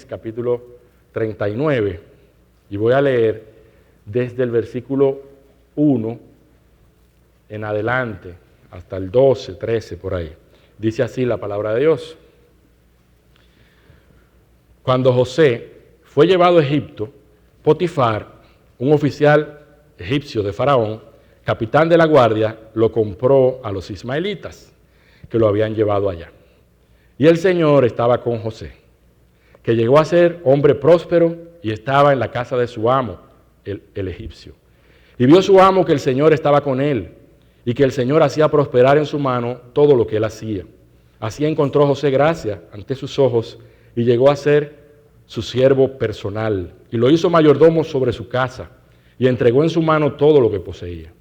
capítulo 39, y voy a leer desde el versículo 1 en adelante, hasta el 12, 13, por ahí. Dice así la palabra de Dios. Cuando José fue llevado a Egipto, Potifar, un oficial egipcio de Faraón, capitán de la guardia, lo compró a los ismaelitas que lo habían llevado allá. Y el Señor estaba con José, que llegó a ser hombre próspero y estaba en la casa de su amo, el egipcio. Y vio su amo que el Señor estaba con él y que el Señor hacía prosperar en su mano todo lo que él hacía. Así encontró José gracia ante sus ojos y llegó a ser su siervo personal. Y lo hizo mayordomo sobre su casa y entregó en su mano todo lo que poseía.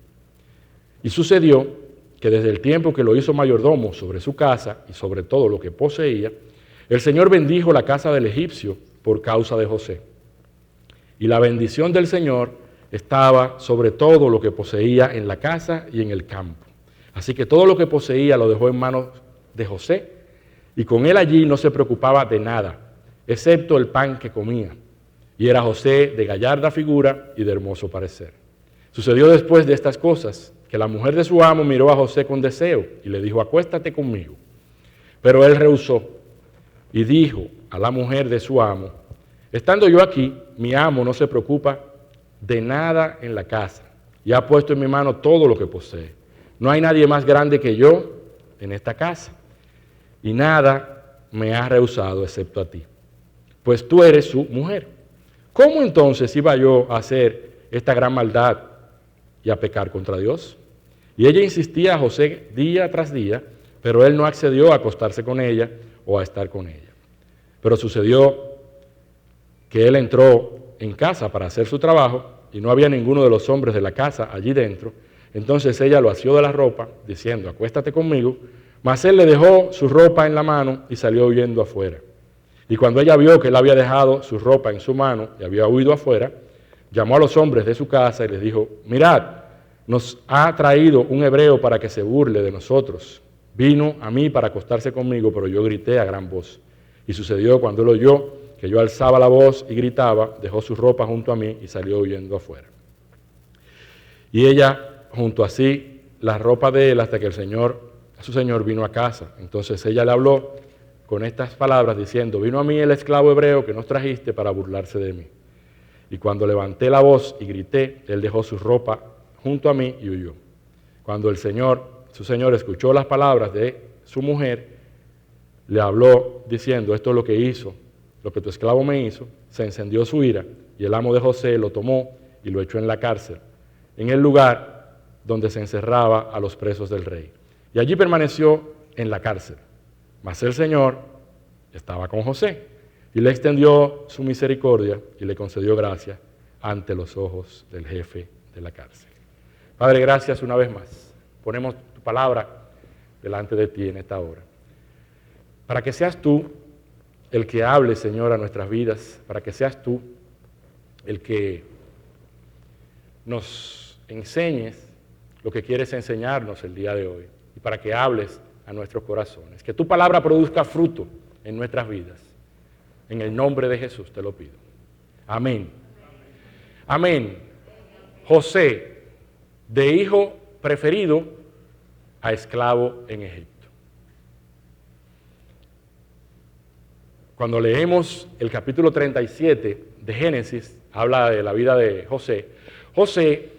Y sucedió que desde el tiempo que lo hizo mayordomo sobre su casa y sobre todo lo que poseía, el Señor bendijo la casa del egipcio por causa de José. Y la bendición del Señor estaba sobre todo lo que poseía en la casa y en el campo. Así que todo lo que poseía lo dejó en manos de José, y con él allí no se preocupaba de nada, excepto el pan que comía. Y era José de gallarda figura y de hermoso parecer. Sucedió después de estas cosas que la mujer de su amo miró a José con deseo y le dijo: acuéstate conmigo. Pero él rehusó y dijo a la mujer de su amo: estando yo aquí, mi amo no se preocupa de nada en la casa y ha puesto en mi mano todo lo que posee. No hay nadie más grande que yo en esta casa y nada me ha rehusado excepto a ti, pues tú eres su mujer. ¿Cómo entonces iba yo a hacer esta gran maldad y a pecar contra Dios? Y ella insistía a José día tras día, pero él no accedió a acostarse con ella o a estar con ella. Pero sucedió que él entró en casa para hacer su trabajo y no había ninguno de los hombres de la casa allí dentro. Entonces ella lo asió de la ropa, diciendo: acuéstate conmigo. Mas él le dejó su ropa en la mano y salió huyendo afuera. Y cuando ella vio que él había dejado su ropa en su mano y había huido afuera, llamó a los hombres de su casa y les dijo: mirad, nos ha traído un hebreo para que se burle de nosotros. Vino a mí para acostarse conmigo, pero yo grité a gran voz. Y sucedió cuando él oyó que yo alzaba la voz y gritaba, dejó su ropa junto a mí y salió huyendo afuera. Y ella junto así la ropa de él hasta que su señor vino a casa. Entonces ella le habló con estas palabras diciendo: vino a mí el esclavo hebreo que nos trajiste para burlarse de mí. Y cuando levanté la voz y grité, él dejó su ropa junto a mí y huyó. Cuando su señor escuchó las palabras de su mujer, le habló diciendo: esto es lo que hizo, lo que tu esclavo me hizo. Se encendió su ira y el amo de José lo tomó y lo echó en la cárcel, en el lugar donde se encerraba a los presos del rey. Y allí permaneció en la cárcel. Mas el Señor estaba con José y le extendió su misericordia y le concedió gracia ante los ojos del jefe de la cárcel. Padre, gracias una vez más. Ponemos tu palabra delante de ti en esta hora, para que seas tú el que hable, Señor, a nuestras vidas, para que seas tú el que nos enseñes lo que quieres enseñarnos el día de hoy, y para que hables a nuestros corazones. Que tu palabra produzca fruto en nuestras vidas. En el nombre de Jesús te lo pido. Amén. Amén. José, de hijo preferido a esclavo en Egipto. Cuando leemos el capítulo 37 de Génesis, habla de la vida de José. José,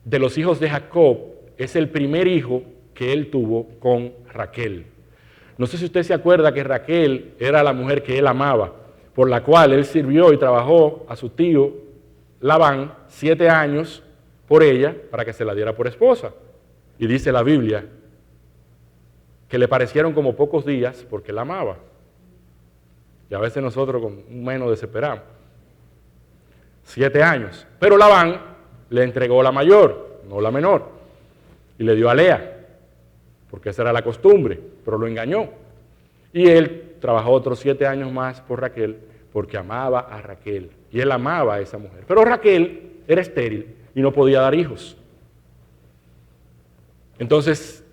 de los hijos de Jacob, es el primer hijo que él tuvo con Raquel. No sé si usted se acuerda que Raquel era la mujer que él amaba, por la cual él sirvió y trabajó a su tío Labán 7 años por ella para que se la diera por esposa. Y dice la Biblia que le parecieron como pocos días porque la amaba. Y a veces nosotros con menos desesperamos. 7 años. Pero Labán le entregó la mayor, no la menor, y le dio a Lea, porque esa era la costumbre, pero lo engañó. Y él trabajó otros 7 años más por Raquel, porque amaba a Raquel, y él amaba a esa mujer. Pero Raquel era estéril y no podía dar hijos. Entonces,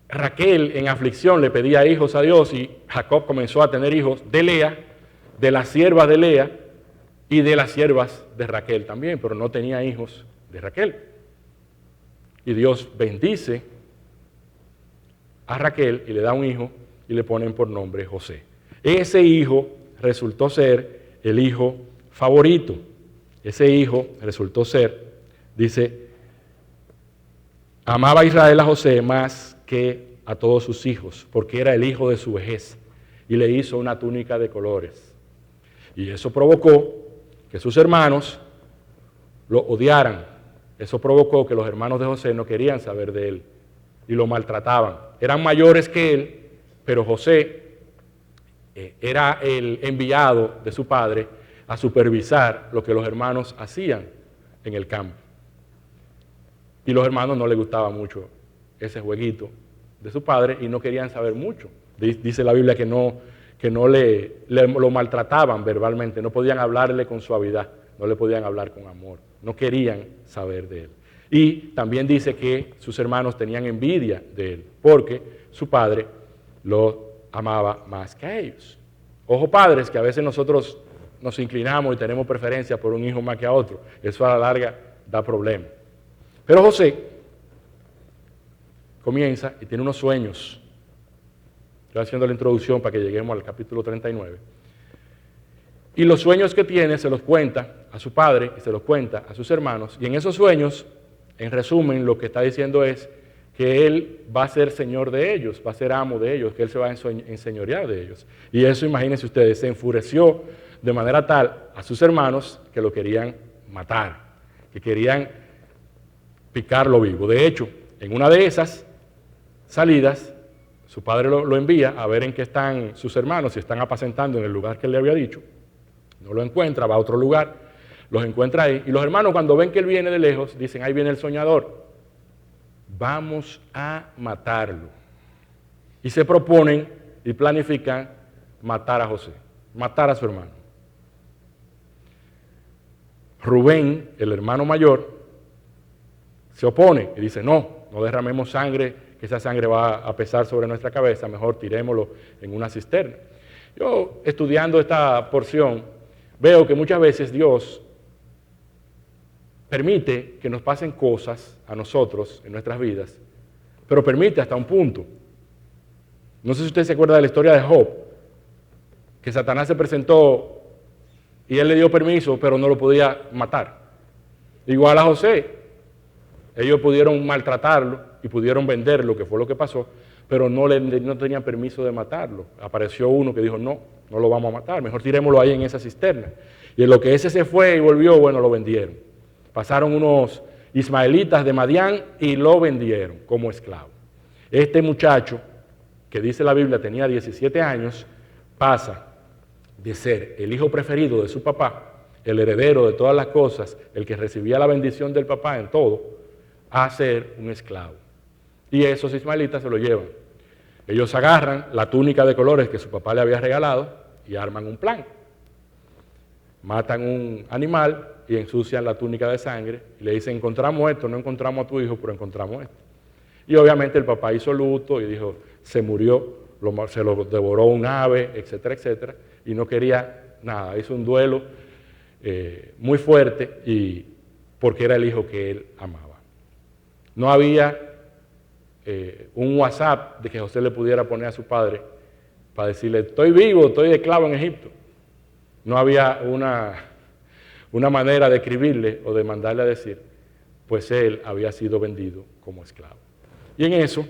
Raquel en aflicción le pedía hijos a Dios y Jacob comenzó a tener hijos de Lea, de las siervas de Lea y de las siervas de Raquel también, pero no tenía hijos de Raquel. Y Dios bendice a Raquel y le da un hijo y le ponen por nombre José. Ese hijo resultó ser el hijo favorito. Ese hijo resultó ser, dice, amaba a Israel a José más que a todos sus hijos, porque era el hijo de su vejez, y le hizo una túnica de colores. Y eso provocó que sus hermanos lo odiaran. Eso provocó que los hermanos de José no querían saber de él y lo maltrataban. Eran mayores que él, pero José era el enviado de su padre a supervisar lo que los hermanos hacían en el campo. Y los hermanos no les gustaba mucho ese jueguito de su padre y no querían saber mucho. Dice la Biblia que no lo maltrataban verbalmente, no podían hablarle con suavidad, no le podían hablar con amor, no querían saber de él. Y también dice que sus hermanos tenían envidia de él, porque su padre lo amaba más que a ellos. Ojo, padres, que a veces nosotros nos inclinamos y tenemos preferencia por un hijo más que a otro. Eso a la larga da problemas. Pero José comienza y tiene unos sueños. Estoy haciendo la introducción para que lleguemos al capítulo 39. Y los sueños que tiene se los cuenta a su padre y se los cuenta a sus hermanos. Y en esos sueños, en resumen, lo que está diciendo es que él va a ser señor de ellos, va a ser amo de ellos, que él se va a enseñorear de ellos. Y eso, imagínense ustedes, se enfureció de manera tal a sus hermanos que lo querían matar, que querían picarlo vivo. De hecho, en una de esas salidas, su padre lo envía a ver en qué están sus hermanos, si están apacentando en el lugar que él le había dicho. No lo encuentra, va a otro lugar, los encuentra ahí. Y los hermanos, cuando ven que él viene de lejos, dicen, ahí viene el soñador, vamos a matarlo. Y se proponen y planifican matar a José, matar a su hermano. Rubén, el hermano mayor, se opone y dice, no derramemos sangre, que esa sangre va a pesar sobre nuestra cabeza, mejor tirémoslo en una cisterna. Yo, estudiando esta porción, veo que muchas veces Dios permite que nos pasen cosas a nosotros en nuestras vidas, pero permite hasta un punto. No sé si usted se acuerda de la historia de Job, que Satanás se presentó y él le dio permiso, pero no lo podía matar. Igual a José, ellos pudieron maltratarlo y pudieron venderlo, que fue lo que pasó, pero no tenían permiso de matarlo. Apareció uno que dijo, no lo vamos a matar, mejor tirémoslo ahí en esa cisterna. Y en lo que ese se fue y volvió, bueno, lo vendieron. Pasaron unos ismaelitas de Madián y lo vendieron como esclavo. Este muchacho, que dice la Biblia tenía 17 años, pasa de ser el hijo preferido de su papá, el heredero de todas las cosas, el que recibía la bendición del papá en todo, a ser un esclavo. Y esos ismaelitas se lo llevan. Ellos agarran la túnica de colores que su papá le había regalado y arman un plan. Matan un animal y ensucian la túnica de sangre y le dicen, encontramos esto, no encontramos a tu hijo, pero encontramos esto. Y obviamente el papá hizo luto y dijo, se murió, se lo devoró un ave, etcétera, etcétera, y no quería nada. Hizo un duelo muy fuerte porque era el hijo que él amaba. No había un WhatsApp de que José le pudiera poner a su padre para decirle, estoy vivo, estoy de esclavo en Egipto. No había una manera de escribirle o de mandarle a decir, pues él había sido vendido como esclavo. Y en eso,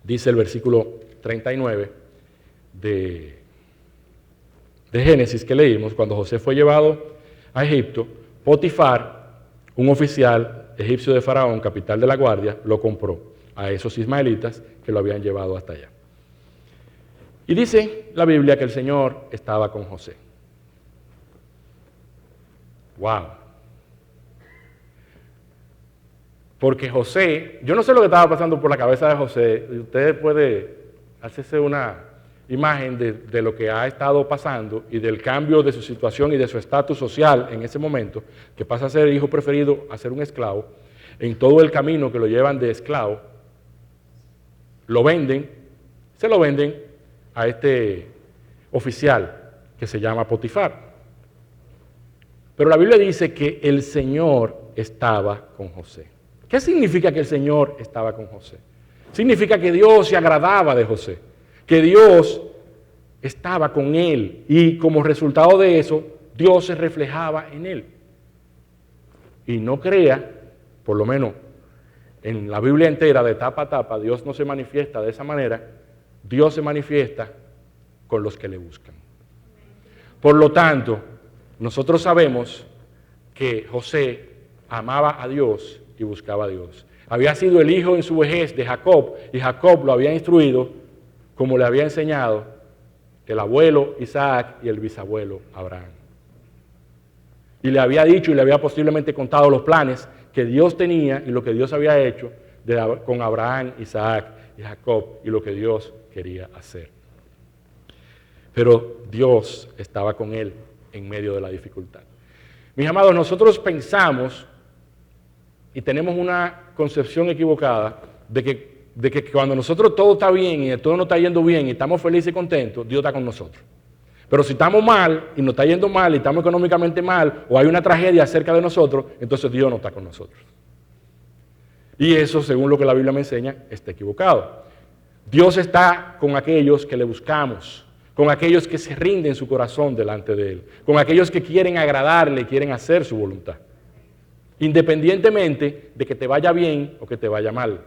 dice el versículo 39 de Génesis que leímos, cuando José fue llevado a Egipto, Potifar, un oficial egipcio de Faraón, capital de la guardia, lo compró a esos ismaelitas que lo habían llevado hasta allá. Y dice la Biblia que el Señor estaba con José. ¡Wow! Porque José, yo no sé lo que estaba pasando por la cabeza de José, usted puede hacerse una imagen de lo que ha estado pasando y del cambio de su situación y de su estatus social en ese momento, que pasa a ser hijo preferido a ser un esclavo, en todo el camino que lo llevan de esclavo, lo venden, se lo venden a este oficial que se llama Potifar. Pero la Biblia dice que el Señor estaba con José. ¿Qué significa que el Señor estaba con José? Significa que Dios se agradaba de José, que Dios estaba con él y como resultado de eso, Dios se reflejaba en él. Y no crea, por lo menos en la Biblia entera, de tapa a tapa, Dios no se manifiesta de esa manera, Dios se manifiesta con los que le buscan. Por lo tanto, nosotros sabemos que José amaba a Dios y buscaba a Dios. Había sido el hijo en su vejez de Jacob y Jacob lo había instruido como le había enseñado el abuelo Isaac y el bisabuelo Abraham. Y le había dicho y le había posiblemente contado los planes que Dios tenía y lo que Dios había hecho con Abraham, Isaac y Jacob y lo que Dios quería hacer. Pero Dios estaba con él en medio de la dificultad. Mis amados, nosotros pensamos y tenemos una concepción equivocada de que cuando nosotros todo está bien y todo nos está yendo bien y estamos felices y contentos, Dios está con nosotros. Pero si estamos mal y nos está yendo mal y estamos económicamente mal o hay una tragedia cerca de nosotros, entonces Dios no está con nosotros. Y eso, según lo que la Biblia me enseña, está equivocado. Dios está con aquellos que le buscamos, con aquellos que se rinden su corazón delante de Él, con aquellos que quieren agradarle, quieren hacer su voluntad, independientemente de que te vaya bien o que te vaya mal.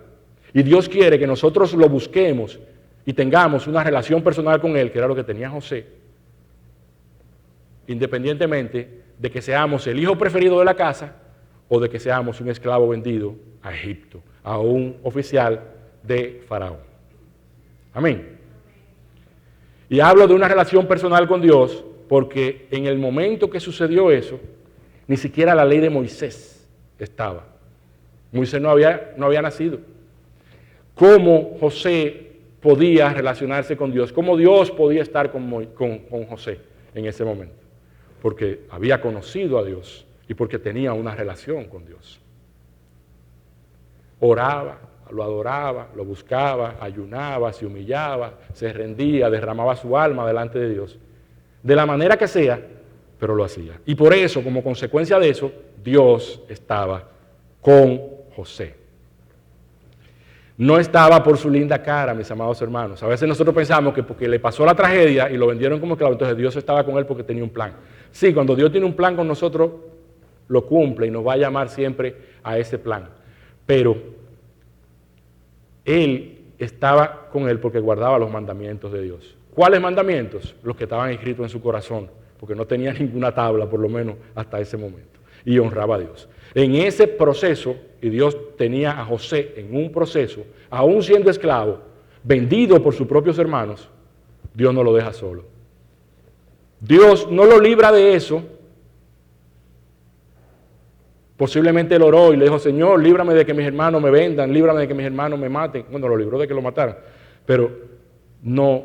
Y Dios quiere que nosotros lo busquemos y tengamos una relación personal con Él, que era lo que tenía José, independientemente de que seamos el hijo preferido de la casa o de que seamos un esclavo vendido a Egipto, a un oficial de Faraón. Amén. Y hablo de una relación personal con Dios porque en el momento que sucedió eso, ni siquiera la ley de Moisés estaba. Moisés no había nacido. ¿Cómo José podía relacionarse con Dios? ¿Cómo Dios podía estar con José en ese momento? Porque había conocido a Dios y porque tenía una relación con Dios. Oraba, lo adoraba, lo buscaba, ayunaba, se humillaba, se rendía, derramaba su alma delante de Dios. De la manera que sea, pero lo hacía. Y por eso, como consecuencia de eso, Dios estaba con José. No estaba por su linda cara, mis amados hermanos. A veces nosotros pensamos que porque le pasó la tragedia y lo vendieron como esclavo, entonces Dios estaba con él porque tenía un plan. Sí, cuando Dios tiene un plan con nosotros, lo cumple y nos va a llamar siempre a ese plan. Pero Él estaba con él porque guardaba los mandamientos de Dios. ¿Cuáles mandamientos? Los que estaban escritos en su corazón, porque no tenía ninguna tabla, por lo menos hasta ese momento. Y honraba a Dios. En ese proceso, y Dios tenía a José en un proceso, aún siendo esclavo, vendido por sus propios hermanos, Dios no lo deja solo. Dios no lo libra de eso. Posiblemente él oró y le dijo, Señor, líbrame de que mis hermanos me vendan, líbrame de que mis hermanos me maten. Bueno, lo libró de que lo mataran, pero no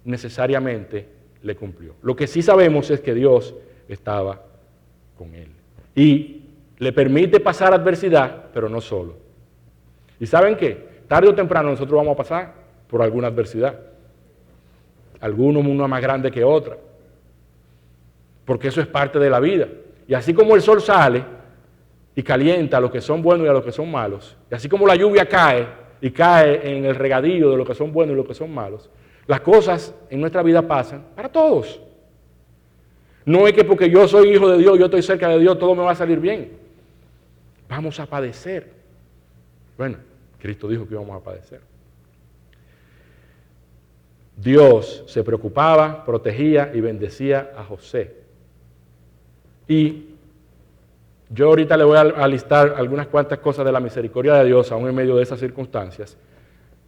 necesariamente le cumplió. Lo que sí sabemos es que Dios estaba con él. Y le permite pasar adversidad, pero no solo. ¿Y saben qué? Tarde o temprano nosotros vamos a pasar por alguna adversidad. Algunos una más grande que otra. Porque eso es parte de la vida. Y así como el sol sale y calienta a los que son buenos y a los que son malos, y así como la lluvia cae y cae en el regadío de los que son buenos y los que son malos, las cosas en nuestra vida pasan para todos. No es que porque yo soy hijo de Dios, yo estoy cerca de Dios, todo me va a salir bien. Vamos a padecer. Bueno, Cristo dijo que íbamos a padecer. Dios se preocupaba, protegía y bendecía a José. Y yo ahorita le voy a listar algunas cuantas cosas de la misericordia de Dios, aún en medio de esas circunstancias,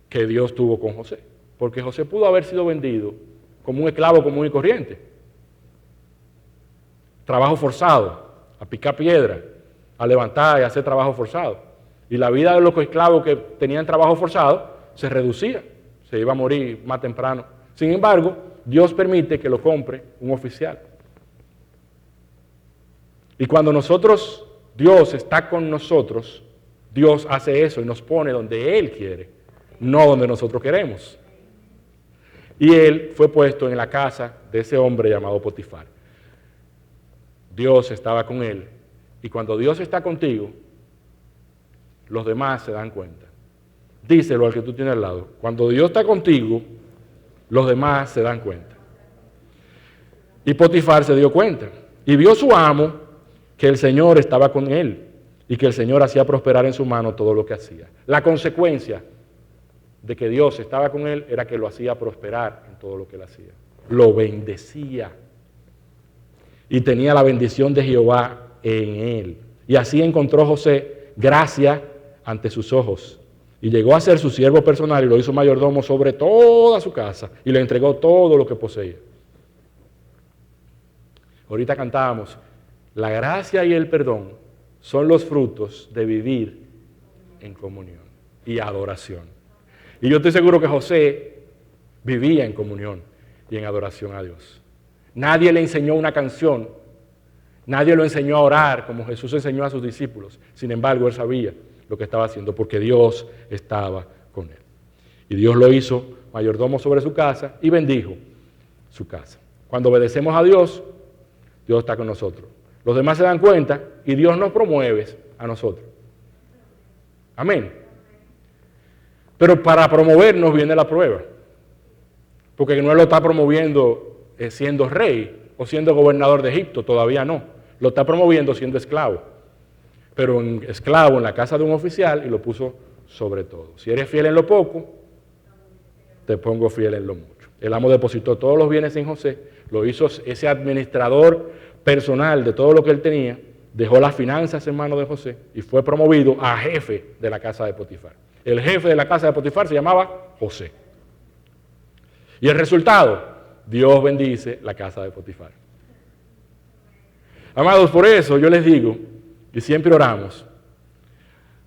que Dios tuvo con José. Porque José pudo haber sido vendido como un esclavo común y corriente. Trabajo forzado, a picar piedra, a levantar y a hacer trabajo forzado. Y la vida de los esclavos que tenían trabajo forzado se reducía, se iba a morir más temprano. Sin embargo, Dios permite que lo compre un oficial. Y cuando Dios está con nosotros, Dios hace eso y nos pone donde Él quiere. no donde nosotros queremos. Y él fue puesto en la casa de ese hombre llamado Potifar. Dios estaba con él, y cuando Dios está contigo, los demás se dan cuenta. Díselo al que tú tienes al lado. Cuando Dios está contigo, los demás se dan cuenta. Y Potifar se dio cuenta. Y vio su amo que el Señor estaba con él y que el Señor hacía prosperar en su mano todo lo que hacía. La consecuencia de que Dios estaba con él era que lo hacía prosperar en todo lo que él hacía. Lo bendecía. Y tenía la bendición de Jehová en él. Y así encontró José gracia ante sus ojos. Y llegó a ser su siervo personal y lo hizo mayordomo sobre toda su casa y le entregó todo lo que poseía. Ahorita cantábamos, la gracia y el perdón son los frutos de vivir en comunión y adoración. Y yo estoy seguro que José vivía en comunión y en adoración a Dios. Nadie le enseñó una canción, nadie lo enseñó a orar como Jesús enseñó a sus discípulos. Sin embargo, él sabía lo que estaba haciendo porque Dios estaba con él. Y Dios lo hizo mayordomo sobre su casa y bendijo su casa. Cuando obedecemos a Dios, Dios está con nosotros. Los demás se dan cuenta y Dios nos promueve a nosotros. Amén. Pero para promovernos viene la prueba. Porque no lo está promoviendo siendo rey o siendo gobernador de Egipto, todavía no. Lo está promoviendo siendo esclavo. Pero esclavo en la casa de un oficial y lo puso sobre todo. Si eres fiel en lo poco, te pongo fiel en lo mucho. El amo depositó todos los bienes en José, lo hizo ese administrador personal de todo lo que él tenía, dejó las finanzas en manos de José y fue promovido a jefe de la casa de Potifar. El jefe de la casa de Potifar se llamaba José. Y el resultado, Dios bendice la casa de Potifar. Amados, por eso yo les digo, y siempre oramos,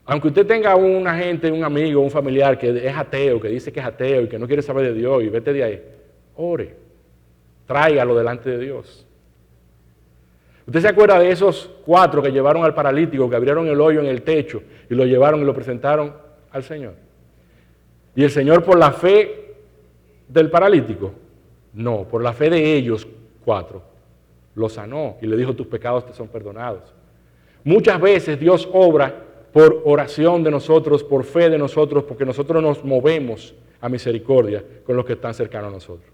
aunque usted tenga una gente, un amigo, un familiar que es ateo, que dice que es ateo y que no quiere saber de Dios y vete de ahí, ore, tráigalo delante de Dios. ¿Usted se acuerda de esos 4 que llevaron al paralítico, que abrieron el hoyo en el techo y lo llevaron y lo presentaron al Señor? ¿Y el Señor por la fe del paralítico? No, por la fe de ellos 4, lo sanó y le dijo, tus pecados te son perdonados. Muchas veces Dios obra por oración de nosotros, por fe de nosotros, porque nosotros nos movemos a misericordia con los que están cercanos a nosotros.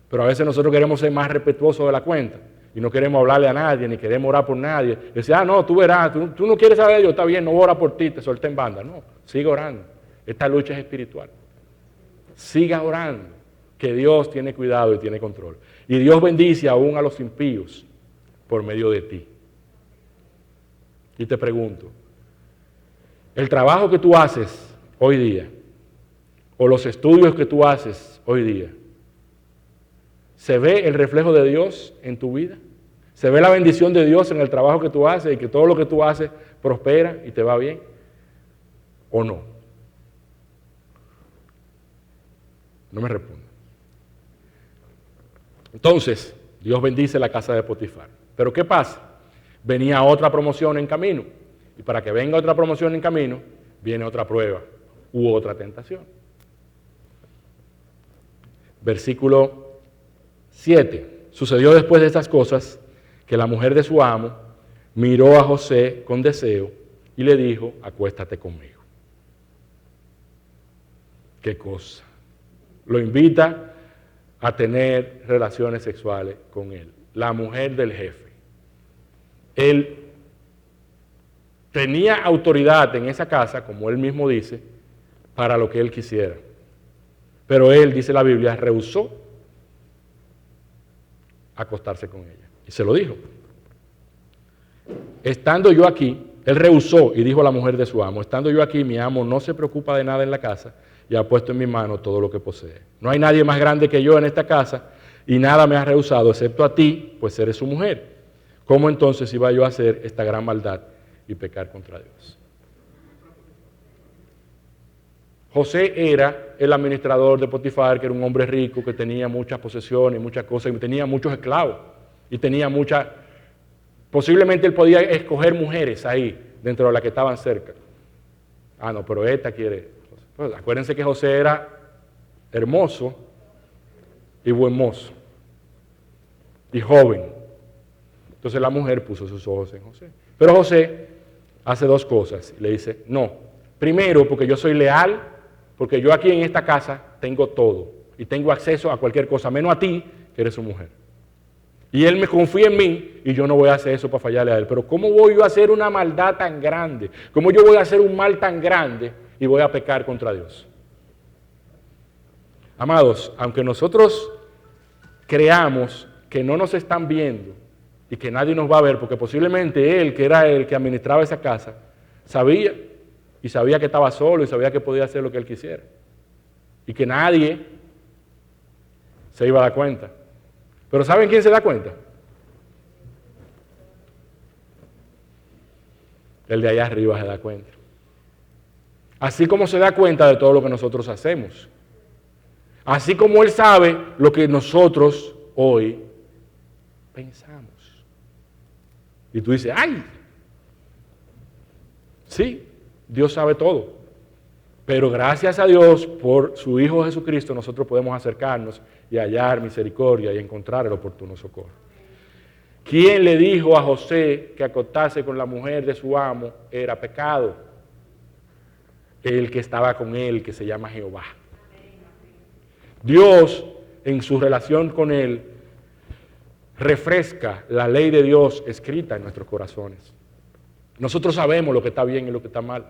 Pero a veces nosotros queremos ser más respetuosos de la cuenta y no queremos hablarle a nadie, ni queremos orar por nadie. Decir, no, tú verás, tú no quieres saber de Dios, está bien, no voy a orar por ti, te solté en banda. No, siga orando. Esta lucha es espiritual. Siga orando, que Dios tiene cuidado y tiene control. Y Dios bendice aún a los impíos por medio de ti. Y te pregunto, el trabajo que tú haces hoy día, o los estudios que tú haces hoy día, ¿se ve el reflejo de Dios en tu vida? ¿Se ve la bendición de Dios en el trabajo que tú haces y que todo lo que tú haces prospera y te va bien? ¿O no? No me responda. Entonces, Dios bendice la casa de Potifar. ¿Pero qué pasa? Venía otra promoción en camino. Y para que venga otra promoción en camino, viene otra prueba u otra tentación. Versículo 7. Sucedió después de estas cosas que la mujer de su amo miró a José con deseo y le dijo, acuéstate conmigo. ¿Qué cosa? Lo invita a tener relaciones sexuales con él. La mujer del jefe. Él tenía autoridad en esa casa, como él mismo dice, para lo que él quisiera. Pero él, dice la Biblia, rehusó acostarse con ella. Y se lo dijo. Estando yo aquí, él rehusó y dijo a la mujer de su amo, estando yo aquí, mi amo no se preocupa de nada en la casa y ha puesto en mi mano todo lo que posee. No hay nadie más grande que yo en esta casa y nada me ha rehusado excepto a ti, pues eres su mujer. ¿Cómo entonces iba yo a hacer esta gran maldad y pecar contra Dios? José era el administrador de Potifar, que era un hombre rico, que tenía muchas posesiones, muchas cosas, y tenía muchos esclavos, y tenía posiblemente él podía escoger mujeres ahí, dentro de las que estaban cerca. No, pero esta quiere. Pues, acuérdense que José era hermoso y buen mozo y joven. Entonces la mujer puso sus ojos en José. Pero José hace dos cosas. Le dice, no, primero porque yo soy leal, porque yo aquí en esta casa tengo todo y tengo acceso a cualquier cosa, menos a ti, que eres su mujer. Y él me confía en mí y yo no voy a hacer eso para fallarle a él. Pero ¿cómo voy yo a hacer una maldad tan grande? ¿Cómo yo voy a hacer un mal tan grande y voy a pecar contra Dios? Amados, aunque nosotros creamos que no nos están viendo y que nadie nos va a ver, porque posiblemente él, que era el que administraba esa casa, sabía y sabía que estaba solo y sabía que podía hacer lo que él quisiera y que nadie se iba a dar cuenta. Pero ¿saben quién se da cuenta? El de allá arriba se da cuenta. Así como se da cuenta de todo lo que nosotros hacemos. Así como Él sabe lo que nosotros hoy pensamos. Y tú dices, ¡ay! Sí, Dios sabe todo. Pero gracias a Dios por su Hijo Jesucristo nosotros podemos acercarnos y hallar misericordia y encontrar el oportuno socorro. ¿Quién le dijo a José que acostarse con la mujer de su amo era pecado? El que estaba con él, que se llama Jehová. Dios, en su relación con él, refresca la ley de Dios escrita en nuestros corazones. Nosotros sabemos lo que está bien y lo que está mal.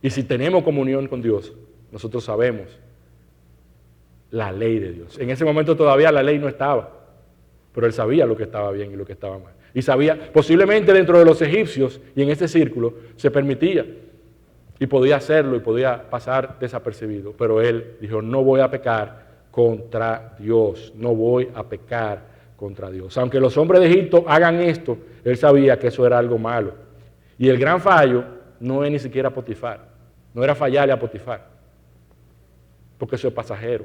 Y si tenemos comunión con Dios, nosotros sabemos la ley de Dios. En ese momento todavía la ley no estaba, pero él sabía lo que estaba bien y lo que estaba mal. Y sabía, posiblemente dentro de los egipcios y en ese círculo se permitía y podía hacerlo y podía pasar desapercibido, pero él dijo, no voy a pecar contra Dios, no voy a pecar contra Dios. Aunque los hombres de Egipto hagan esto, él sabía que eso era algo malo. Y el gran fallo no es ni siquiera Potifar, no era fallarle a Potifar, porque eso es pasajero,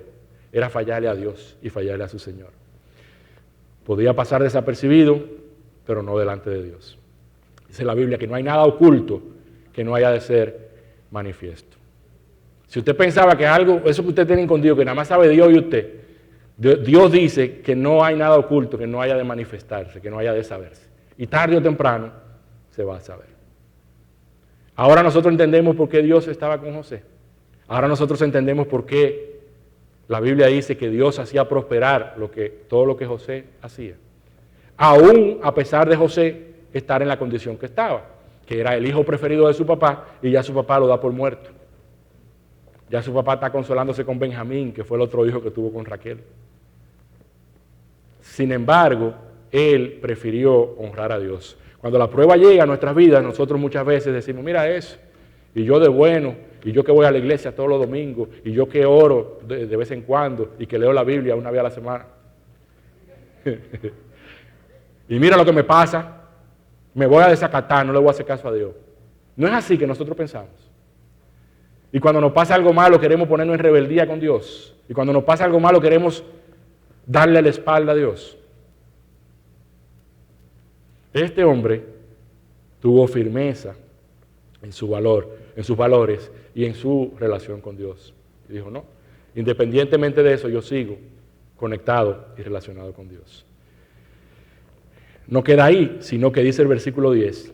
era fallarle a Dios y fallarle a su Señor. Podía pasar desapercibido, pero no delante de Dios. Dice la Biblia que no hay nada oculto que no haya de ser manifiesto. Si usted pensaba que algo, eso que usted tiene escondido, que nada más sabe Dios y usted, Dios dice que no hay nada oculto que no haya de manifestarse, que no haya de saberse. Y tarde o temprano se va a saber. Ahora nosotros entendemos por qué Dios estaba con José. Ahora nosotros entendemos por qué la Biblia dice que Dios hacía prosperar todo lo que José hacía. Aún a pesar de José estar en la condición que estaba, que era el hijo preferido de su papá y ya su papá lo da por muerto. Ya su papá está consolándose con Benjamín, que fue el otro hijo que tuvo con Raquel. Sin embargo, él prefirió honrar a Dios. Cuando la prueba llega a nuestras vidas, nosotros muchas veces decimos, mira eso, y yo de bueno, y yo que voy a la iglesia todos los domingos, y yo que oro de vez en cuando, y que leo la Biblia una vez a la semana. Y mira lo que me pasa, me voy a desacatar, no le voy a hacer caso a Dios. No es así que nosotros pensamos. Y cuando nos pasa algo malo queremos ponernos en rebeldía con Dios. Y cuando nos pasa algo malo queremos darle la espalda a Dios. Este hombre tuvo firmeza en su valor, en sus valores y en su relación con Dios. Y dijo, no, independientemente de eso yo sigo conectado y relacionado con Dios. No queda ahí, sino que dice el versículo 10.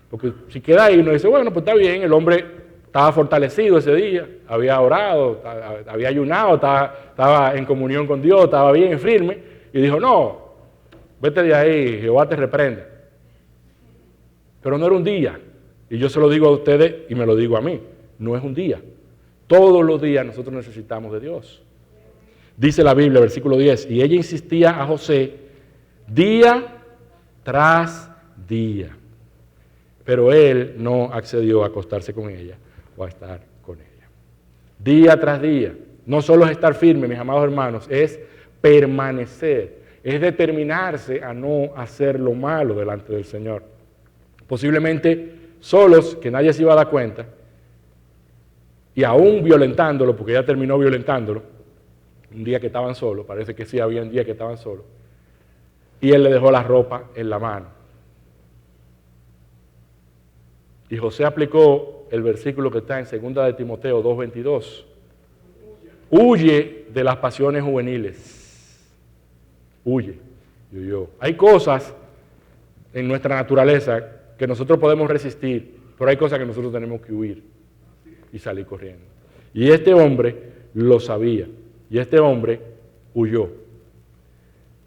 Porque si queda ahí uno dice, bueno, pues está bien, el hombre estaba fortalecido ese día, había orado, había ayunado, estaba en comunión con Dios, estaba bien firme, y dijo, no, vete de ahí, Jehová te reprende. Pero no era un día, y yo se lo digo a ustedes y me lo digo a mí, no es un día. Todos los días nosotros necesitamos de Dios. Dice la Biblia, versículo 10, y ella insistía a José día tras día, pero él no accedió a acostarse con ella o a estar con ella. Día tras día. No solo es estar firme, mis amados hermanos, es permanecer, es determinarse a no hacer lo malo delante del Señor. Posiblemente solos, que nadie se iba a dar cuenta, y aún violentándolo, porque ella terminó violentándolo, un día que estaban solos, parece que sí había un día que estaban solos, y él le dejó la ropa en la mano. Y José aplicó el versículo que está en 2 de Timoteo 2:22. Huye de las pasiones juveniles. Huye. Y huyó. Hay cosas en nuestra naturaleza que nosotros podemos resistir, pero hay cosas que nosotros tenemos que huir y salir corriendo. Y este hombre lo sabía. Y este hombre huyó.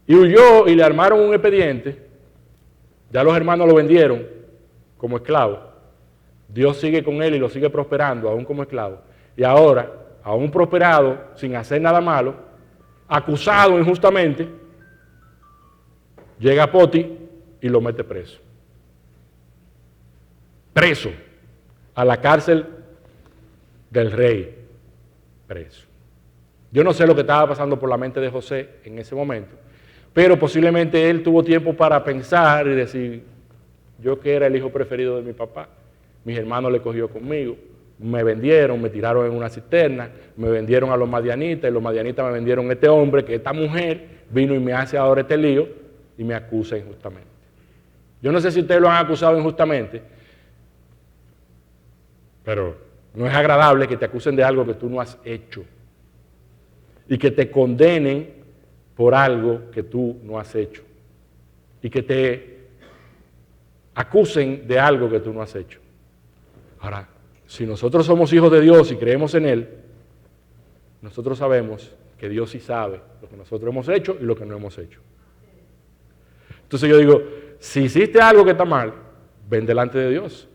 Y huyó y le armaron un expediente. Ya los hermanos lo vendieron como esclavo. Dios sigue con él y lo sigue prosperando, aún como esclavo. Y ahora, aún prosperado, sin hacer nada malo, acusado injustamente, llega Poti y lo mete preso. Preso. A la cárcel del rey. Preso. Yo no sé lo que estaba pasando por la mente de José en ese momento, pero posiblemente él tuvo tiempo para pensar y decir, yo que era el hijo preferido de mi papá, mis hermanos le cogió conmigo, me vendieron, me tiraron en una cisterna, me vendieron a los madianitas, y los madianitas me vendieron a este hombre, que esta mujer vino y me hace ahora este lío y me acusa injustamente. Yo no sé si ustedes lo han acusado injustamente, pero no es agradable que te acusen de algo que tú no has hecho y que te condenen por algo que tú no has hecho y que te acusen de algo que tú no has hecho. Ahora, si nosotros somos hijos de Dios y creemos en Él, nosotros sabemos que Dios sí sabe lo que nosotros hemos hecho y lo que no hemos hecho. Entonces yo digo, si hiciste algo que está mal, ven delante de Dios.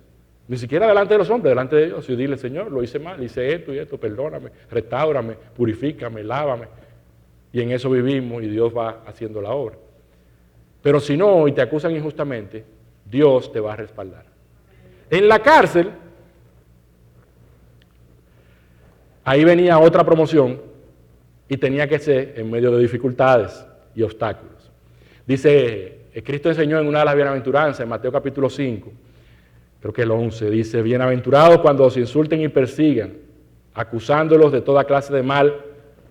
Ni siquiera delante de los hombres, delante de Dios. Y dile, Señor, lo hice mal, hice esto y esto, perdóname, restáurame, purifícame, lávame. Y en eso vivimos y Dios va haciendo la obra. Pero si no, y te acusan injustamente, Dios te va a respaldar. En la cárcel, ahí venía otra promoción y tenía que ser en medio de dificultades y obstáculos. Dice, Cristo enseñó en una de las bienaventuranzas, en Mateo capítulo 5, creo que el 11, dice, bienaventurados cuando os insulten y persigan, acusándolos de toda clase de mal,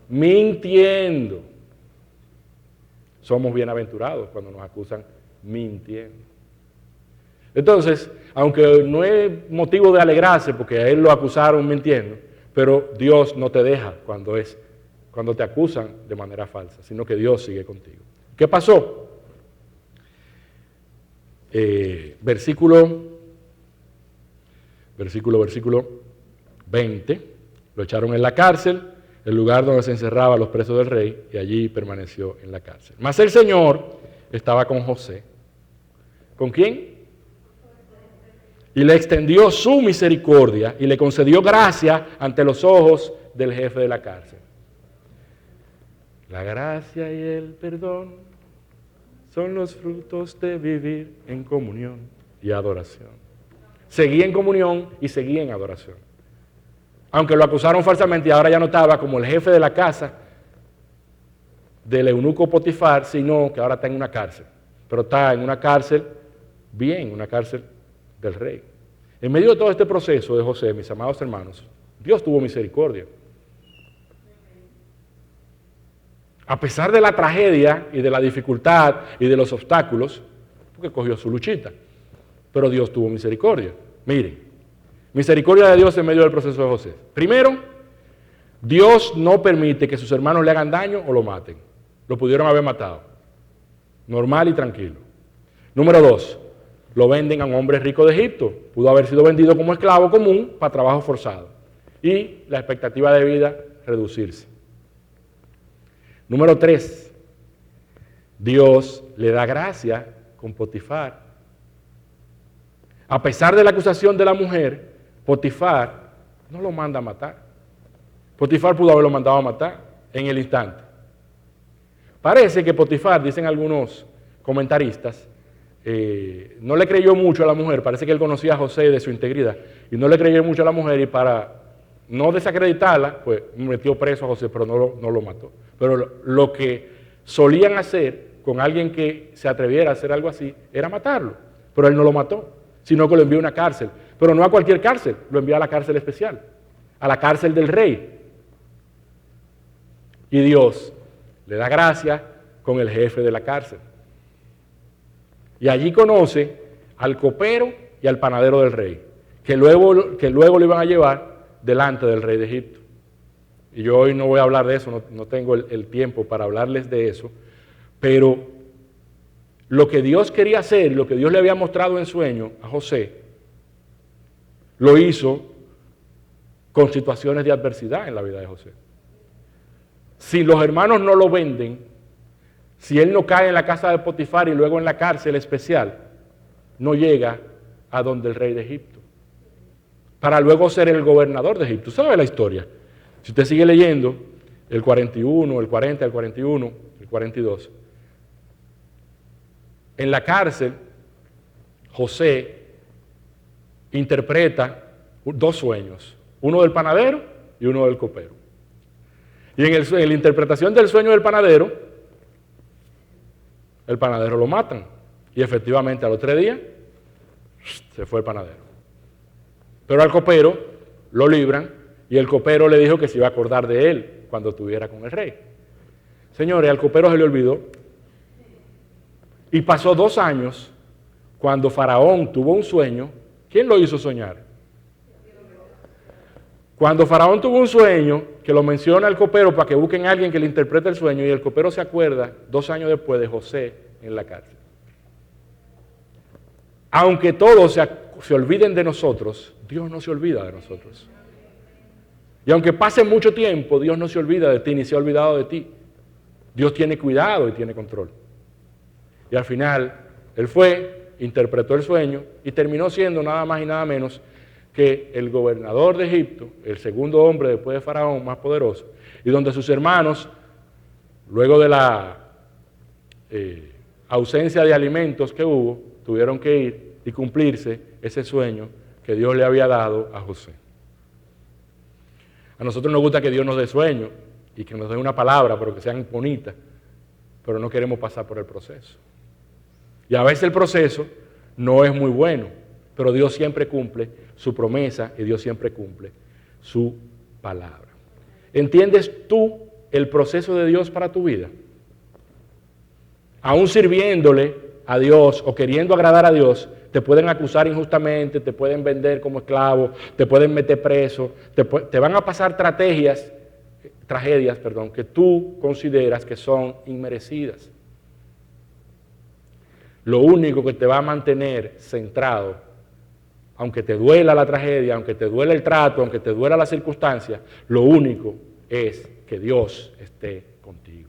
mintiendo. Somos bienaventurados cuando nos acusan mintiendo. Entonces, aunque no es motivo de alegrarse porque a él lo acusaron mintiendo, pero Dios no te deja cuando te acusan de manera falsa, sino que Dios sigue contigo. ¿Qué pasó? Versículo 20, lo echaron en la cárcel, el lugar donde se encerraban los presos del rey, y allí permaneció en la cárcel. Mas el Señor estaba con José. ¿Con quién? Y le extendió su misericordia y le concedió gracia ante los ojos del jefe de la cárcel. La gracia y el perdón son los frutos de vivir en comunión y adoración. Seguía en comunión y seguía en adoración. Aunque lo acusaron falsamente y ahora ya no estaba como el jefe de la casa del eunuco Potifar, sino que ahora está en una cárcel. Pero está en una cárcel bien, una cárcel del rey. En medio de todo este proceso de José, mis amados hermanos, Dios tuvo misericordia. A pesar de la tragedia y de la dificultad y de los obstáculos, porque cogió su luchita, pero Dios tuvo misericordia. Miren, misericordia de Dios en medio del proceso de José. Primero, Dios no permite que sus hermanos le hagan daño o lo maten. Lo pudieron haber matado. Normal y tranquilo. Número 2, lo venden a un hombre rico de Egipto. Pudo haber sido vendido como esclavo común para trabajo forzado. Y la expectativa de vida reducirse. Número 3, Dios le da gracia con Potifar. A pesar de la acusación de la mujer, Potifar no lo manda a matar. Potifar pudo haberlo mandado a matar en el instante. Parece que Potifar, dicen algunos comentaristas, no le creyó mucho a la mujer. Parece que él conocía a José de su integridad y no le creyó mucho a la mujer, y para no desacreditarla, pues metió preso a José, pero no lo mató. Pero lo que solían hacer con alguien que se atreviera a hacer algo así era matarlo. Pero él no lo mató, sino que lo envió a una cárcel. Pero no a cualquier cárcel, lo envió a la cárcel especial, a la cárcel del rey. Y Dios le da gracia con el jefe de la cárcel. Y allí conoce al copero y al panadero del rey, que luego lo iban a llevar delante del rey de Egipto. Y yo hoy no voy a hablar de eso, no tengo el tiempo para hablarles de eso, pero lo que Dios quería hacer, lo que Dios le había mostrado en sueño a José, lo hizo con situaciones de adversidad en la vida de José. Si los hermanos no lo venden, si él no cae en la casa de Potifar y luego en la cárcel especial, no llega a donde el rey de Egipto, para luego ser el gobernador de Egipto. ¿Sabe la historia? Si usted sigue leyendo, el 41, el 40, el 41, el 42, en la cárcel, José interpreta dos sueños, uno del panadero y uno del copero. Y en la interpretación del sueño del panadero, el panadero lo matan. Y efectivamente a los 3 días, se fue el panadero. Pero al copero lo libran y el copero le dijo que se iba a acordar de él cuando estuviera con el rey. Señores, al copero se le olvidó. Y pasó 2 años, cuando Faraón tuvo un sueño, ¿quién lo hizo soñar? Cuando Faraón tuvo un sueño, que lo menciona el copero para que busquen a alguien que le interprete el sueño, y el copero se acuerda 2 años después de José en la cárcel. Aunque todos se olviden de nosotros, Dios no se olvida de nosotros. Y aunque pase mucho tiempo, Dios no se olvida de ti, ni se ha olvidado de ti. Dios tiene cuidado y tiene control. Y al final, él fue, interpretó el sueño y terminó siendo nada más y nada menos que el gobernador de Egipto, el segundo hombre después de Faraón más poderoso, y donde sus hermanos, luego de la ausencia de alimentos que hubo, tuvieron que ir y cumplirse ese sueño que Dios le había dado a José. A nosotros nos gusta que Dios nos dé sueños y que nos dé una palabra, pero que sean bonitas, pero no queremos pasar por el proceso. Y a veces el proceso no es muy bueno, pero Dios siempre cumple su promesa y Dios siempre cumple su palabra. ¿Entiendes tú el proceso de Dios para tu vida? Aún sirviéndole a Dios o queriendo agradar a Dios, te pueden acusar injustamente, te pueden vender como esclavo, te pueden meter preso, te van a pasar tragedias, que tú consideras que son inmerecidas. Lo único que te va a mantener centrado, aunque te duela la tragedia, aunque te duela el trato, aunque te duela la circunstancia, lo único es que Dios esté contigo.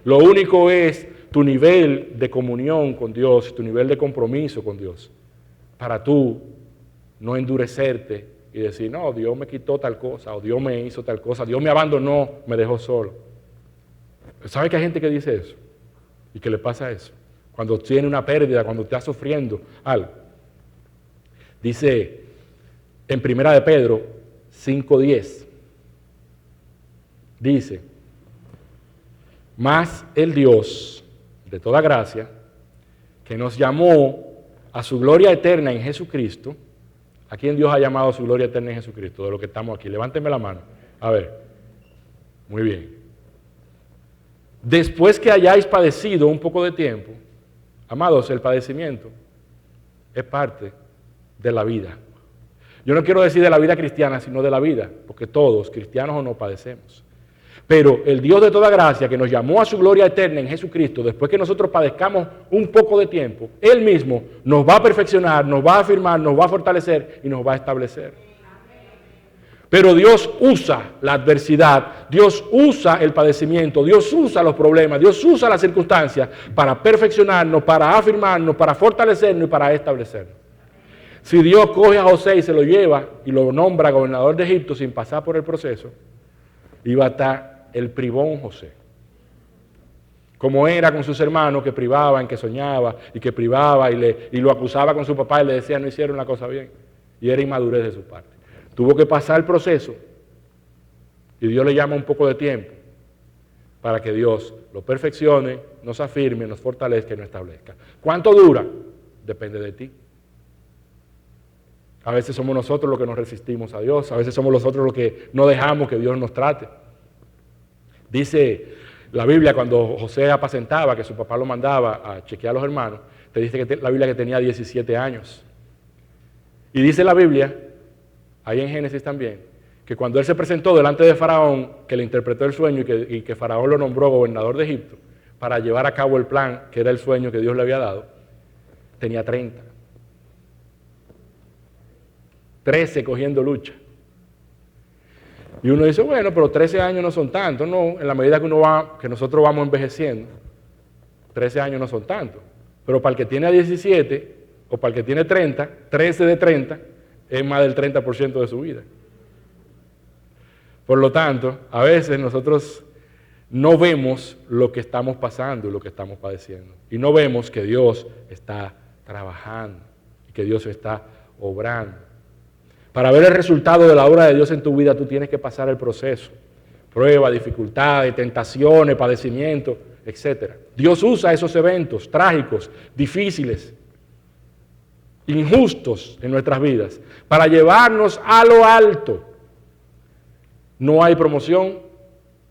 Lo único es tu nivel de comunión con Dios, tu nivel de compromiso con Dios, para tú no endurecerte y decir, no, Dios me quitó tal cosa, o Dios me hizo tal cosa, Dios me abandonó, me dejó solo. ¿Sabe que hay gente que dice eso? ¿Y que le pasa eso? Cuando tiene una pérdida, cuando está sufriendo algo. Dice en 1 de Pedro 5:10, dice, mas el Dios de toda gracia, que nos llamó a su gloria eterna en Jesucristo. ¿A quién Dios ha llamado a su gloria eterna en Jesucristo? De los que estamos aquí. Levánteme la mano. A ver. Muy bien. Después que hayáis padecido un poco de tiempo, amados, el padecimiento es parte de la vida. Yo no quiero decir de la vida cristiana, sino de la vida, porque todos, cristianos o no, padecemos. Pero el Dios de toda gracia, que nos llamó a su gloria eterna en Jesucristo, después que nosotros padezcamos un poco de tiempo, Él mismo nos va a perfeccionar, nos va a afirmar, nos va a fortalecer y nos va a establecer. Pero Dios usa la adversidad, Dios usa el padecimiento, Dios usa los problemas, Dios usa las circunstancias para perfeccionarnos, para afirmarnos, para fortalecernos y para establecernos. Si Dios coge a José y se lo lleva y lo nombra gobernador de Egipto sin pasar por el proceso, iba a estar el privón José. Como era con sus hermanos que privaban, que soñaba y que privaba y lo acusaba con su papá y le decía no hicieron la cosa bien. Y era inmadurez de su parte. Tuvo que pasar el proceso y Dios le llama un poco de tiempo para que Dios lo perfeccione, nos afirme, nos fortalezca y nos establezca. ¿Cuánto dura? Depende de ti. A veces somos nosotros los que nos resistimos a Dios, a veces somos nosotros los que no dejamos que Dios nos trate. Dice la Biblia cuando José apacentaba, que su papá lo mandaba a chequear a los hermanos, te dice que la Biblia que tenía 17 años. Y dice la Biblia, ahí en Génesis también, que cuando él se presentó delante de Faraón, que le interpretó el sueño y que Faraón lo nombró gobernador de Egipto, para llevar a cabo el plan, que era el sueño que Dios le había dado, tenía 30. 13 cogiendo lucha. Y uno dice, bueno, pero 13 años no son tantos. No, en la medida que nosotros vamos envejeciendo, 13 años no son tantos. Pero para el que tiene 17 o para el que tiene 30, 13 de 30 es más del 30% de su vida. Por lo tanto, a veces nosotros no vemos lo que estamos pasando y lo que estamos padeciendo. Y no vemos que Dios está trabajando y que Dios está obrando. Para ver el resultado de la obra de Dios en tu vida, tú tienes que pasar el proceso. Pruebas, dificultades, tentaciones, padecimientos, etc. Dios usa esos eventos trágicos, difíciles, injustos en nuestras vidas, para llevarnos a lo alto. No hay promoción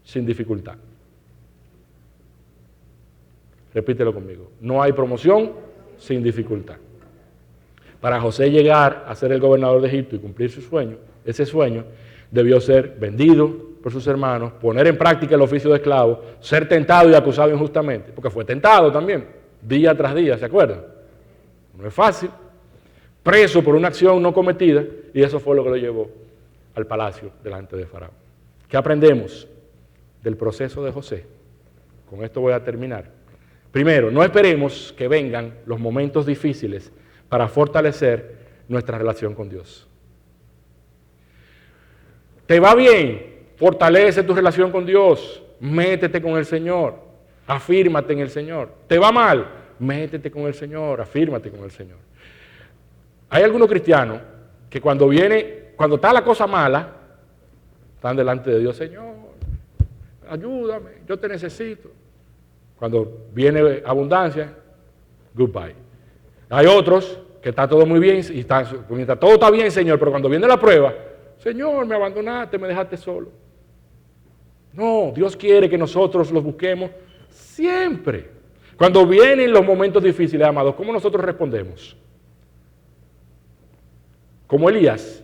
sin dificultad. Repítelo conmigo. No hay promoción sin dificultad. Para José llegar a ser el gobernador de Egipto y cumplir su sueño, ese sueño debió ser vendido por sus hermanos, poner en práctica el oficio de esclavo, ser tentado y acusado injustamente, porque fue tentado también, día tras día, ¿se acuerdan? No es fácil. Preso por una acción no cometida, y eso fue lo que lo llevó al palacio delante de Faraón. ¿Qué aprendemos del proceso de José? Con esto voy a terminar. Primero, no esperemos que vengan los momentos difíciles para fortalecer nuestra relación con Dios. ¿Te va bien? Fortalece tu relación con Dios. Métete con el Señor. Afírmate en el Señor. ¿Te va mal? Métete con el Señor. Afírmate con el Señor. Hay algunos cristianos que cuando está la cosa mala, están delante de Dios, Señor, ayúdame, yo te necesito. Cuando viene abundancia, goodbye. Hay otros que está todo muy bien, y mientras todo está bien, Señor, pero cuando viene la prueba, Señor, me abandonaste, me dejaste solo. No, Dios quiere que nosotros los busquemos siempre. Cuando vienen los momentos difíciles, amados, ¿cómo nosotros respondemos? Como Elías,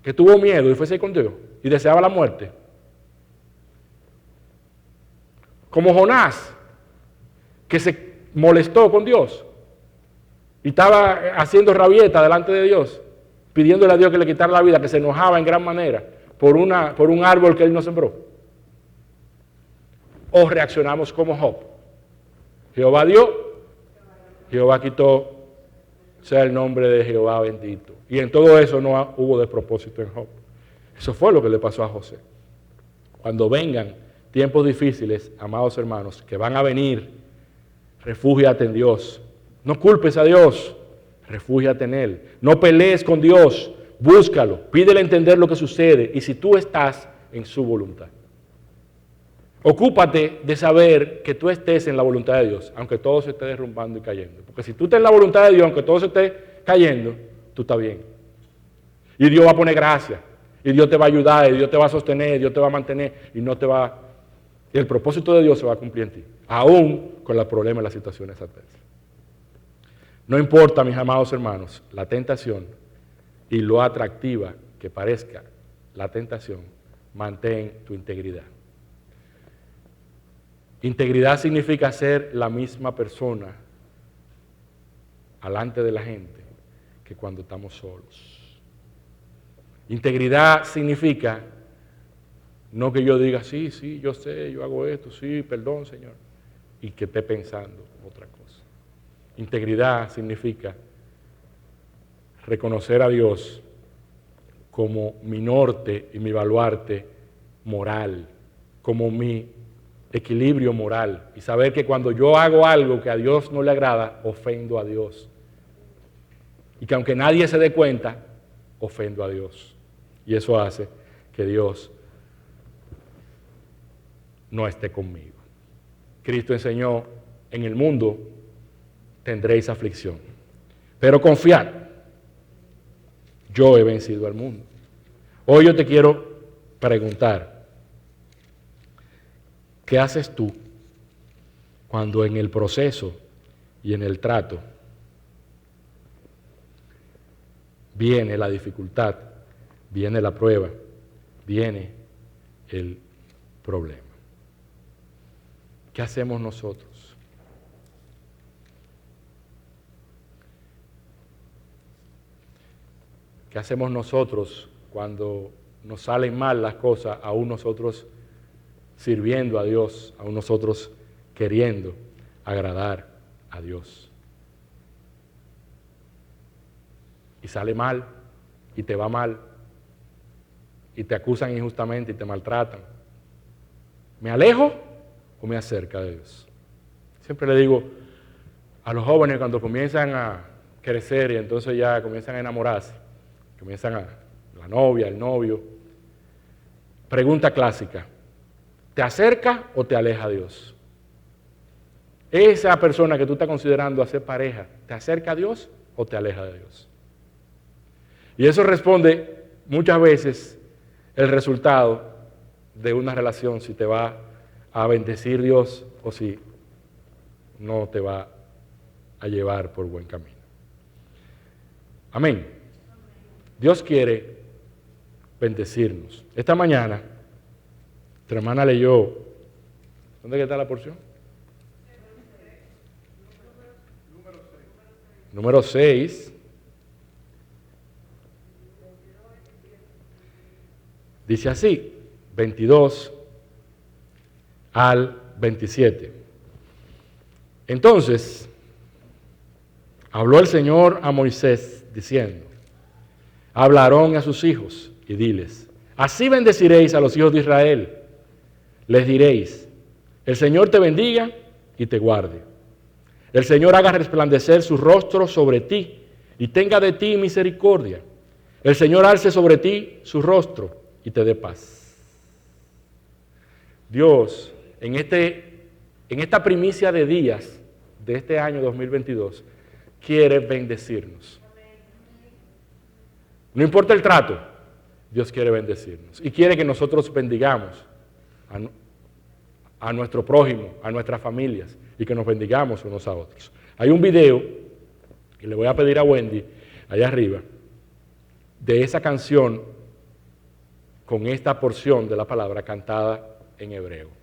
que tuvo miedo y fue con Dios y deseaba la muerte. Como Jonás, que se molestó con Dios y estaba haciendo rabieta delante de Dios, pidiéndole a Dios que le quitara la vida, que se enojaba en gran manera por un árbol que él no sembró. O reaccionamos como Job. Jehová dio, Jehová quitó, sea el nombre de Jehová bendito. Y en todo eso no hubo despropósito en Job. Eso fue lo que le pasó a José. Cuando vengan tiempos difíciles, amados hermanos, que van a venir, refúgiate en Dios. No culpes a Dios, refúgiate en Él. No pelees con Dios, búscalo, pídele entender lo que sucede y si tú estás en su voluntad. Ocúpate de saber que tú estés en la voluntad de Dios, aunque todo se esté derrumbando y cayendo. Porque si tú estás en la voluntad de Dios, aunque todo se esté cayendo, tú estás bien. Y Dios va a poner gracia, y Dios te va a ayudar, y Dios te va a sostener, y Dios te va a mantener, y el propósito de Dios se va a cumplir en ti, aún con los problemas y las situaciones adversas. No importa, mis amados hermanos, la tentación y lo atractiva que parezca la tentación, mantén tu integridad. Integridad significa ser la misma persona delante de la gente que cuando estamos solos. Integridad significa no que yo diga, sí, yo sé, yo hago esto, sí, perdón, Señor, y que esté pensando otra cosa. Integridad significa reconocer a Dios como mi norte y mi baluarte moral, como mi equilibrio moral, y saber que cuando yo hago algo que a Dios no le agrada, ofendo a Dios. Y que aunque nadie se dé cuenta, ofendo a Dios. Y eso hace que Dios no esté conmigo. Cristo enseñó, en el mundo tendréis aflicción, pero confiad, yo he vencido al mundo. Hoy yo te quiero preguntar, ¿qué haces tú cuando en el proceso y en el trato viene la dificultad, viene la prueba, viene el problema. ¿Qué hacemos nosotros? ¿Qué hacemos nosotros cuando nos salen mal las cosas, aún nosotros sirviendo a Dios, aún nosotros queriendo agradar a Dios? Y sale mal, y te va mal, y te acusan injustamente y te maltratan. ¿Me alejo o me acerca de Dios? Siempre le digo a los jóvenes cuando comienzan a crecer y entonces ya comienzan a enamorarse, comienzan la novia, el novio, pregunta clásica: ¿te acerca o te aleja a Dios? Esa persona que tú estás considerando hacer pareja, ¿te acerca a Dios o te aleja de Dios? Y eso responde muchas veces el resultado de una relación, si te va a bendecir Dios o si no te va a llevar por buen camino. Amén. Dios quiere bendecirnos. Esta mañana, tu hermana leyó, ¿dónde está la porción? Número 6. Dice así, 22 al 27. Entonces, habló el Señor a Moisés diciendo: habla a Aarón y a sus hijos y diles: así bendeciréis a los hijos de Israel. Les diréis: el Señor te bendiga y te guarde. El Señor haga resplandecer su rostro sobre ti y tenga de ti misericordia. El Señor alce sobre ti su rostro y te dé paz. Dios, en esta primicia de días de este año 2022, quiere bendecirnos. No importa el trato, Dios quiere bendecirnos y quiere que nosotros bendigamos a nuestro prójimo, a nuestras familias, y que nos bendigamos unos a otros. Hay un video, y le voy a pedir a Wendy, allá arriba, de esa canción con esta porción de la palabra cantada en hebreo.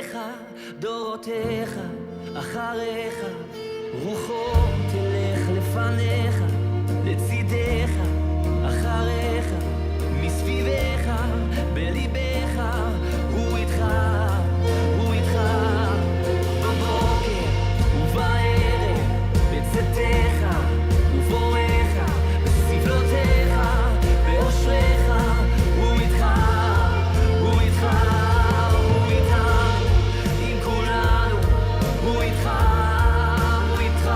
לפניך, דורותיך אחריך, רוחו תלך לפניך, לצידך, אחריך, מסביבך, בליבך, הוא איתך, הוא איתך, בבוקר ובערב, בצאתך ובואך, בסבלותיך, באושריך, הוא איתך, הוא איתך, הוא איתנו, עם כולנו, הוא איתך, הוא איתך.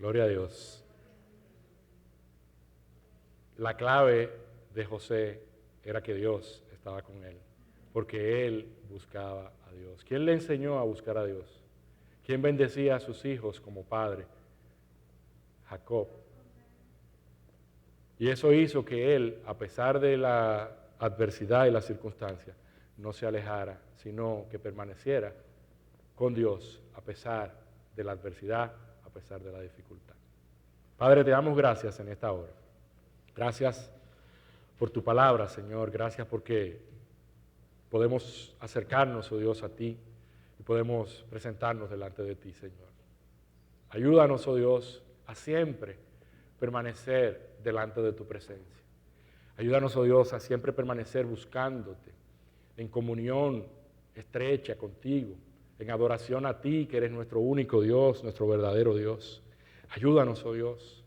Gloria a Dios. La clave de José era que Dios estaba con él, porque él buscaba a Dios. ¿Quién le enseñó a buscar a Dios? ¿Quién bendecía a sus hijos como padre? Jacob. Y eso hizo que él, a pesar de la adversidad y las circunstancias, no se alejara, sino que permaneciera con Dios a pesar de la adversidad, a pesar de la dificultad. Padre, te damos gracias en esta hora. Gracias por tu palabra, Señor. Gracias porque podemos acercarnos, oh Dios, a ti y podemos presentarnos delante de ti, Señor. Ayúdanos, oh Dios, a siempre permanecer delante de tu presencia. Ayúdanos, oh Dios, a siempre permanecer buscándote en comunión estrecha contigo, en adoración a ti, que eres nuestro único Dios, nuestro verdadero Dios. Ayúdanos, oh Dios,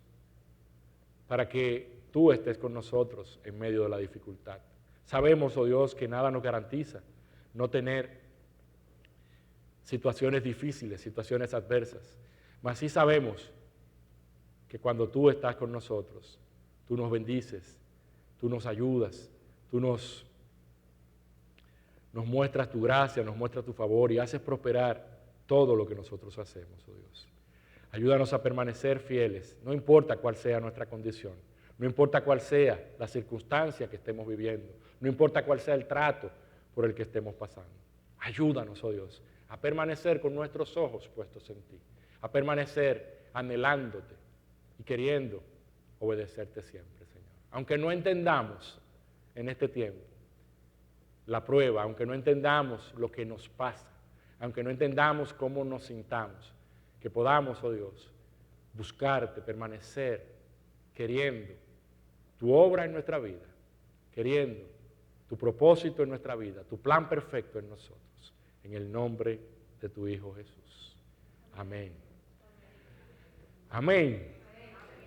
para que tú estés con nosotros en medio de la dificultad. Sabemos, oh Dios, que nada nos garantiza no tener situaciones difíciles, situaciones adversas, mas sí sabemos que cuando tú estás con nosotros, tú nos bendices, tú nos ayudas, tú nos muestras tu gracia, nos muestras tu favor y haces prosperar todo lo que nosotros hacemos, oh Dios. Ayúdanos a permanecer fieles, no importa cuál sea nuestra condición, no importa cuál sea la circunstancia que estemos viviendo, no importa cuál sea el trato por el que estemos pasando. Ayúdanos, oh Dios, a permanecer con nuestros ojos puestos en ti, a permanecer anhelándote y queriendo obedecerte siempre, Señor. Aunque no entendamos en este tiempo la prueba, aunque no entendamos lo que nos pasa, aunque no entendamos cómo nos sintamos, que podamos, oh Dios, buscarte, permanecer queriendo tu obra en nuestra vida, queriendo tu propósito en nuestra vida, tu plan perfecto en nosotros, en el nombre de tu Hijo Jesús. Amén. Amén.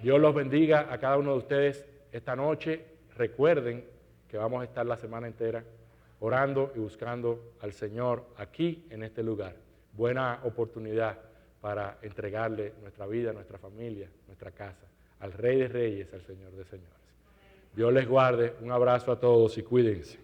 Dios los bendiga a cada uno de ustedes esta noche. Recuerden que vamos a estar la semana entera orando y buscando al Señor aquí en este lugar. Buena oportunidad para entregarle nuestra vida, nuestra familia, nuestra casa, al Rey de Reyes, al Señor de Señores. Dios les guarde. Un abrazo a todos y cuídense.